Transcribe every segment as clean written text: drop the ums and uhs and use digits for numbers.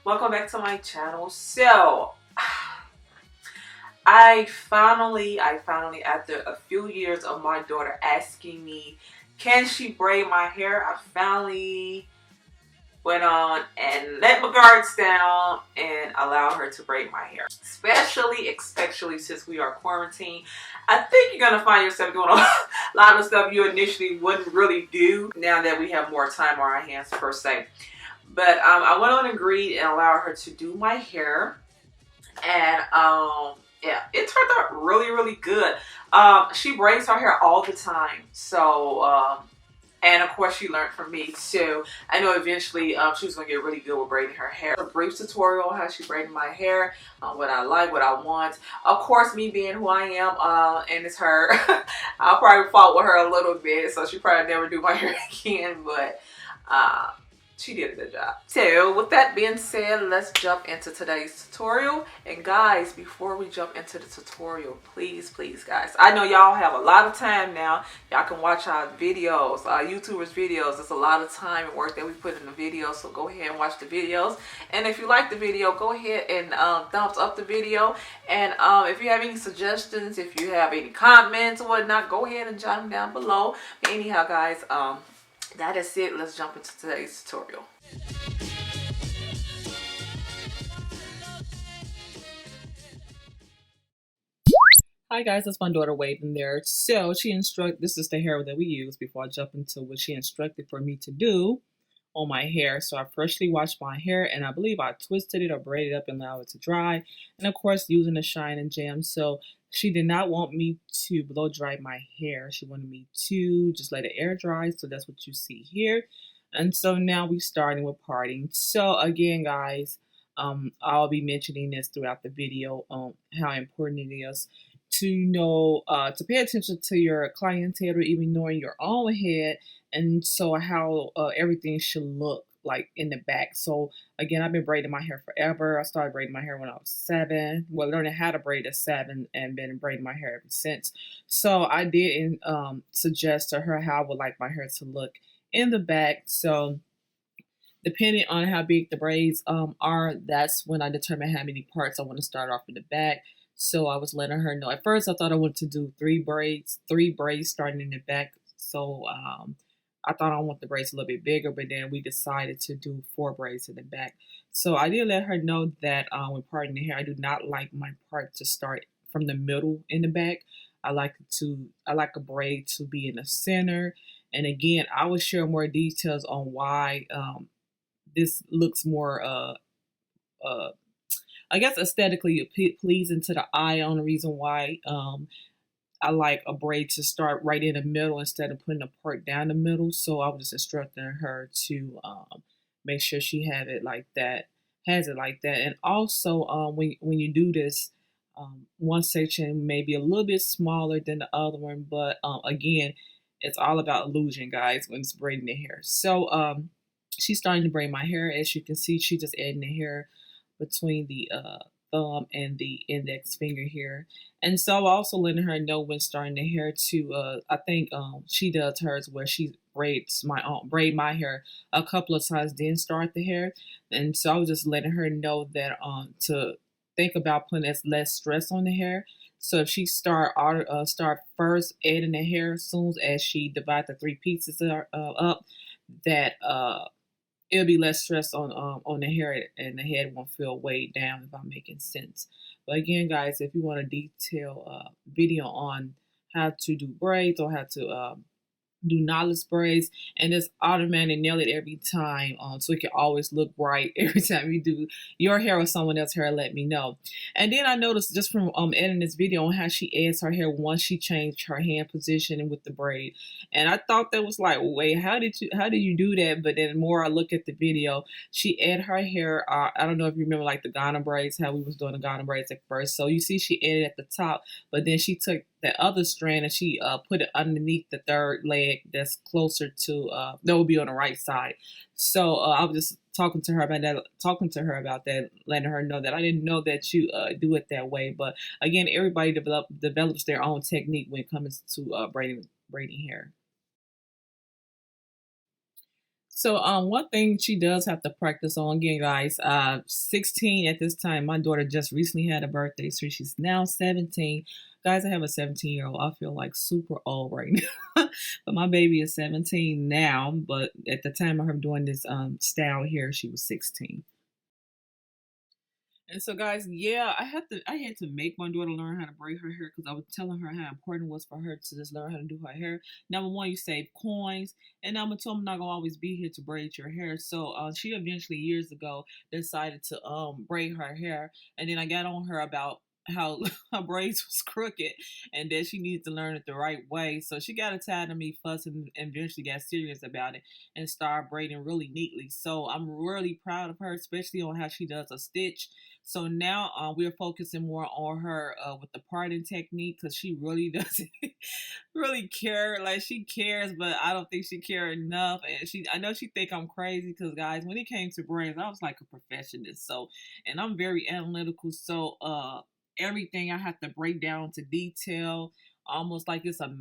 Welcome back to my channel. So I finally after a few years of my daughter asking me can she braid my hair, I finally went on and let my guards down and allowed her to braid my hair. Especially since we are quarantined. I think you're gonna find yourself doing a lot of stuff you initially wouldn't really do now that we have more time on our hands per se. But I went on and agreed and allowed her to do my hair. And yeah, it turned out really good. She braids her hair all the time. So, and of course she learned from me too. I know eventually she was going to get really good with braiding her hair. A brief tutorial on how she braided my hair, what I like, what I want. Of course, me being who I am, and it's her, I'll probably fought with her a little bit. So she probably never do my hair again, but she did a good job. So with that being said, let's jump into today's tutorial. And guys, before we jump into the tutorial, please guys, I know y'all have a lot of time now. Y'all can watch our videos, YouTubers videos. It's a lot of time and work that we put in the videos, so go ahead and watch the videos. And if you like the video, go ahead and thumbs up the video. And if you have any suggestions, if you have any comments or whatnot, go ahead and jot them down below. But anyhow guys, that is it. Let's jump into today's tutorial. Hi guys, that's my daughter waving there. So she this is the hair that we use before I jump into what she instructed for me to do on my hair. So I freshly washed my hair and I believe I twisted it or braided it up and allowed it to dry. And of course using a shine and jam. So she did not want me to blow dry my hair. She wanted me to just let it air dry. So that's what you see here. And so now we're starting with parting. So again guys, I'll be mentioning this throughout the video on how important it is to know, to pay attention to your client's head or even knowing your own head, and so how everything should look like in the back. So again, I've been braiding my hair forever. I started braiding my hair when I was 7. Well, learning how to braid at 7 and been braiding my hair ever since. So I did suggest to her how I would like my hair to look in the back. So depending on how big the braids are, that's when I determine how many parts I want to start off in the back. So I was letting her know. At first, I thought I wanted to do 3 braids starting in the back. So I thought I want the braids a little bit bigger, but then we decided to do 4 braids in the back. So I did let her know that when parting the hair, I do not like my part to start from the middle in the back. I like a braid to be in the center. And again, I will share more details on why this looks more I guess aesthetically pleasing to the eye, on the reason why I like a braid to start right in the middle instead of putting a part down the middle. So I was just instructing her to make sure she has it like that. And also when you do this, one section may be a little bit smaller than the other one, but again, it's all about illusion, guys, when it's braiding the hair. So she's starting to braid my hair. As you can see, she just adding the hair between the thumb and the index finger here. And so I'm also letting her know when starting the hair to I think she does hers where she braid my hair a couple of times, then start the hair. And so I was just letting her know that to think about putting less stress on the hair. So if she start first adding the hair as soon as she divide the 3 pieces up, that it'll be less stress on the hair and the head won't feel weighed down, if I'm making sense. But again, guys, if you want a detailed video on how to do braids or how to do knotless braids and just automatically nail it every time, so it can always look right every time you do your hair or someone else's hair, let me know. And then I noticed just from editing this video on how she adds her hair once she changed her hand position and with the braid, and I thought that was like, wait, how did you do that? But then the more I look at the video, she added her hair, I don't know if you remember like the Ghana braids, how we was doing the Ghana braids at first. So you see she added at the top, but then she took that other strand and she put it underneath the 3rd leg that's closer to that will be on the right side. So I was just talking to her about that, letting her know that I didn't know that you do it that way. But again, everybody develops their own technique when it comes to braiding hair. So one thing she does have to practice on, again, guys, 16 at this time. My daughter just recently had a birthday, so she's now 17. Guys, I have a 17-year-old. I feel like super old right now. But my baby is 17 now, but at the time of her doing this style here, she was 16. And so, guys, yeah, I had to make my daughter learn how to braid her hair because I was telling her how important it was for her to just learn how to do her hair. Number one, you save coins, and number two, I'm not gonna always be here to braid your hair. So, she eventually years ago decided to braid her hair, and then I got on her about how her braids was crooked and that she needs to learn it the right way. So she got tired of me fussing and eventually got serious about it and started braiding really neatly. So I'm really proud of her, especially on how she does a stitch. So now we're focusing more on her with the parting technique because she really doesn't really care. Like she cares, but I don't think she cares enough. And I know she think I'm crazy because guys, when it came to braids, I was like a perfectionist. So, and I'm very analytical. So everything I have to break down to detail, almost like it's a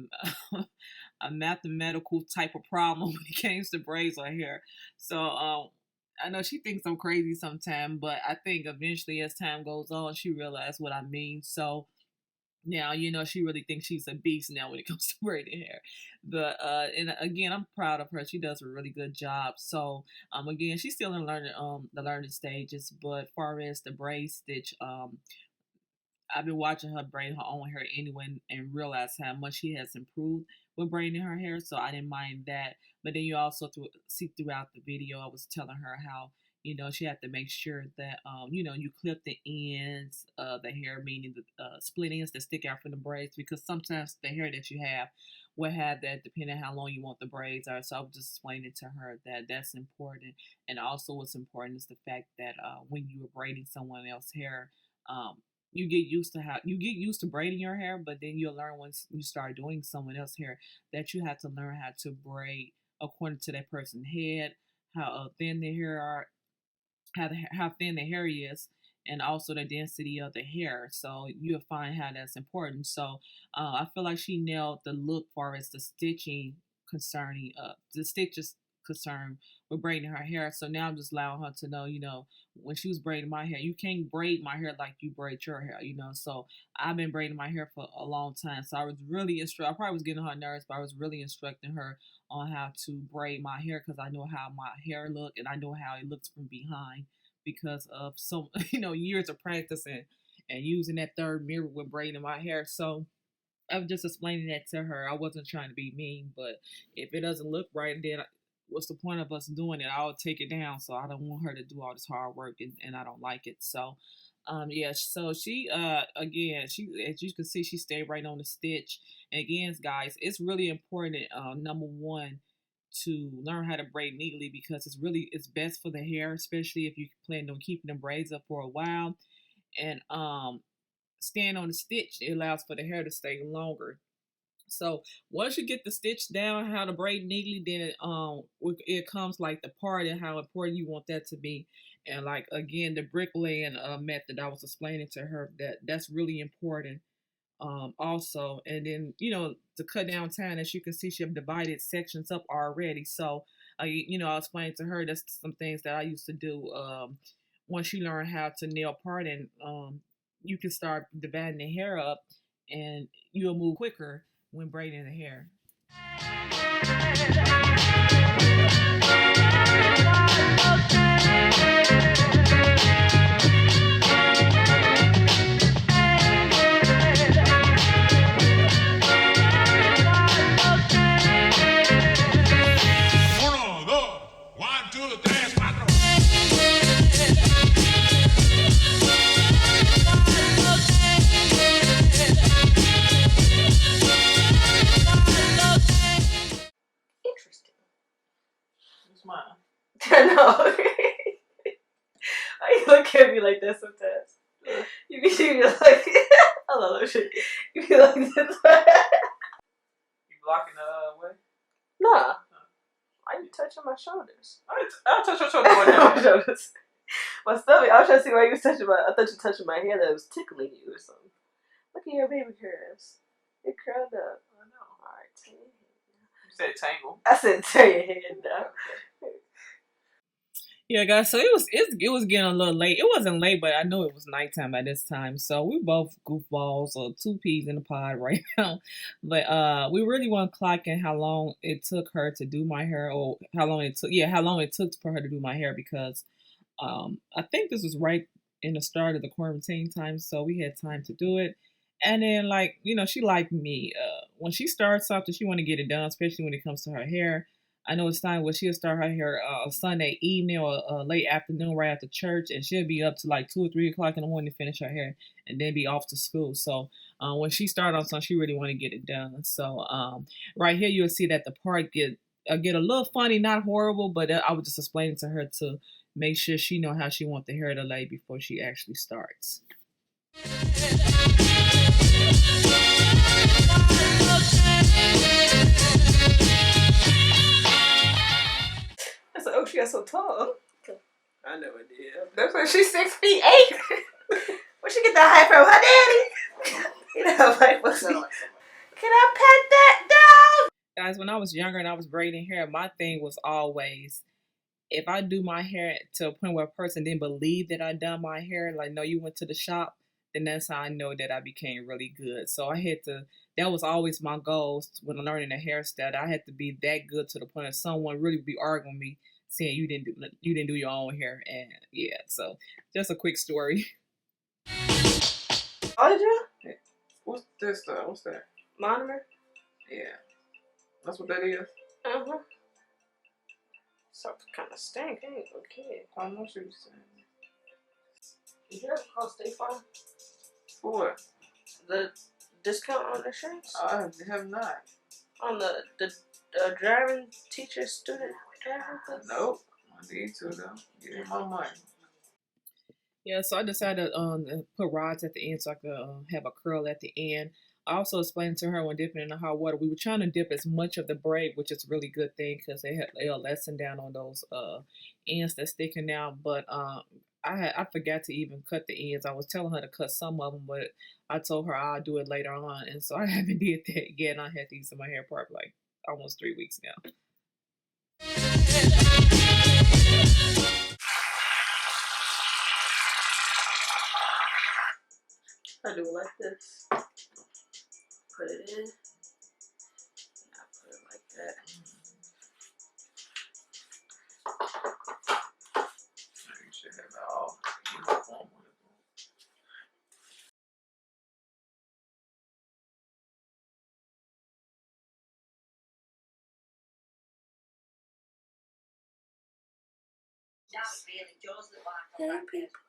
a mathematical type of problem when it comes to braids or hair. So I know she thinks I'm crazy sometimes, but I think eventually as time goes on, she realizes what I mean. So now, she really thinks she's a beast now when it comes to braiding hair. But and again, I'm proud of her. She does a really good job. So again, she's still in the learning stages, but far as the braid stitch, I've been watching her braid her own hair anyway and realize how much she has improved with braiding her hair. So I didn't mind that. But then you also see throughout the video, I was telling her how, she had to make sure that, you clip the ends of the hair, meaning the split ends that stick out from the braids, because sometimes the hair that you have will have that depending on how long you want the braids are. So I was just explaining to her that that's important. And also what's important is the fact that when you are braiding someone else's hair, um, you get used to braiding your hair, but then you'll learn once you start doing someone else's hair that you have to learn how to braid according to that person's head, how thin their hair are, how thin the hair is, and also the density of the hair. So you'll find how that's important. So I feel like she nailed the look far as the stitching concerning the stitches concerned with braiding her hair. So now I'm just allowing her to know, when she was braiding my hair, you can't braid my hair like you braid your hair, So I've been braiding my hair for a long time. So I was really I probably was getting her nerves, but I was really instructing her on how to braid my hair because I know how my hair look and I know how it looks from behind because of some years of practicing and using that third mirror with braiding my hair. So I was just explaining that to her. I wasn't trying to be mean, but if it doesn't look right, then what's the point of us doing it? I'll take it down. So I don't want her to do all this hard work and I don't like it. So yeah, so she again, she, as you can see, she stayed right on the stitch. And again, guys, it's really important, number one, to learn how to braid neatly because it's best for the hair, especially if you plan on keeping the braids up for a while. And staying on the stitch, it allows for the hair to stay longer. So once you get the stitch down, how to braid neatly, then it comes like the part and how important you want that to be. And like again, the bricklaying method I was explaining to her that's really important also. And then to cut down time, as you can see, she have divided sections up already. So I explained to her that's some things that I used to do. Once you learn how to nail parting, you can start dividing the hair up and you'll move quicker when braiding the hair. I know. Why you look at me like that sometimes? You be like, hello, lotion. You be like this. You blocking the way? Nah. Why you touching my shoulders? I'll touch your shoulders. My stomach. I was trying to see why you was touching I thought you were touching my hair that was tickling you or something. Look at your baby curls. It curled up. I know. Alright, turn your head down. You said tangle. I said turn your head down. Yeah, guys. So it was getting a little late. It wasn't late, but I know it was nighttime by this time. So we both goofballs or two peas in the pod right now. But we really want to clock in how long it took her to do my hair, or how long it took for her to do my hair, because I think this was right in the start of the quarantine time, so we had time to do it. And then, like, she like me. When she starts something, she want to get it done, especially when it comes to her hair. I know it's time where she'll start her hair Sunday evening or late afternoon right after church, and she'll be up to like 2 or 3 o'clock in the morning to finish her hair, and then be off to school. So when she started on something, she really want to get it done. So right here, you'll see that the part get a little funny, not horrible, but I was just explaining to her to make sure she know how she want the hair to lay before she actually starts. I said, oh, she got so tall. I never did. That's why she's 6'8". Where'd she get that height from? Her daddy? You know, like, can I pet that dog? Guys, when I was younger and I was braiding hair, my thing was always, if I do my hair to a point where a person didn't believe that I done my hair, like, no, you went to the shop, then that's how I know that I became really good. So I had to, that was always my goal when learning a hairstyle. I had to be that good to the point that someone really be arguing with me, saying you didn't do your own hair. And yeah, so just a quick story. Oh, did you? What's this stuff? What's that? Monomer? Yeah. That's what that is? Uh-huh. Something kind of stank, ain't it? Okay. I know what you were saying. Did you ever call State Farm? For what? The discount on insurance? I have not. On the driving teacher student driving? Nope. I need to though. Give me my money. Yeah, so I decided to put rods at the end so I could have a curl at the end. I also explained to her when dipping in the hot water, we were trying to dip as much of the braid, which is a really good thing because they'll lessen down on those ends that's sticking out. But I forgot to even cut the ends. I was telling her to cut some of them, but I told her I'll do it later on, and so I haven't did that yet. And I had these in my hair part for like almost 3 weeks now. I do it like this. Put it in. I put it like that. You should have it all uniform. Hey, people.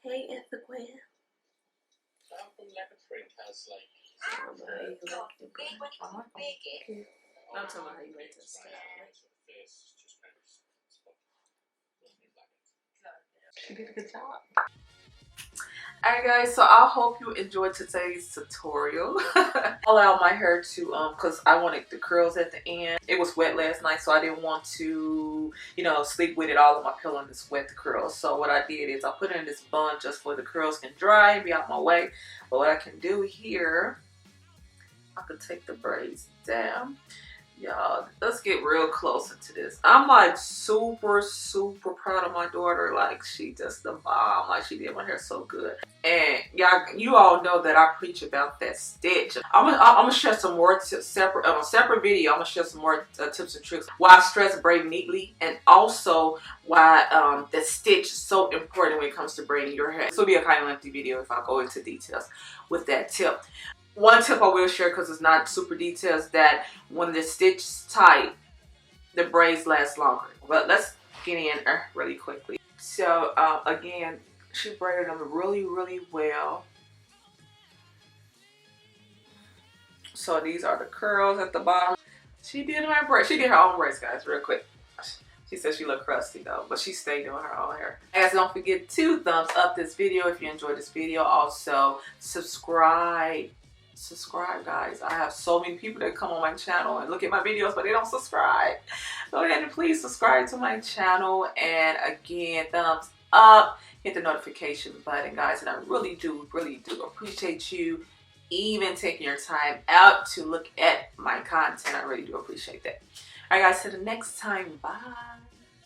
Hey, Instagram. Something like a friend has like. I'm talking about how you like this. She did a good job. Alright guys, so I hope you enjoyed today's tutorial. I allowed my hair to, cause I wanted the curls at the end. It was wet last night, so I didn't want to, sleep with it all on my pillow and just wet the curls. So what I did is I put it in this bun just for the curls can dry and be out my way. But what I can do here, I could take the braids down. Y'all, let's get real close into this. I'm like super proud of my daughter. Like, she just the bomb. Like, she did my hair so good. And y'all, you all know that I preach about that stitch. I'm gonna share some more separate on a separate video. I'm gonna share some more tips and tricks why I stress braid neatly, and also why the stitch is so important when it comes to braiding your hair. This will be a kind of lengthy video if I go into details with that tip. One tip I will share, because it's not super detailed, is that when the stitch is tight, the braids last longer. But let's get in really quickly. So again, she braided them really well. So these are the curls at the bottom. She did my braids. She did her own braids, guys, real quick. She said she looked crusty though, but she stayed doing her own hair. Guys, don't forget to thumbs up this video if you enjoyed this video. Also, subscribe, guys. I have so many people that come on my channel and look at my videos, but they don't subscribe. Go ahead and please subscribe to my channel. And again, thumbs up, hit the notification button, guys. And I really do appreciate you even taking your time out to look at my content. I really do appreciate that. All right, guys, till the next time. Bye.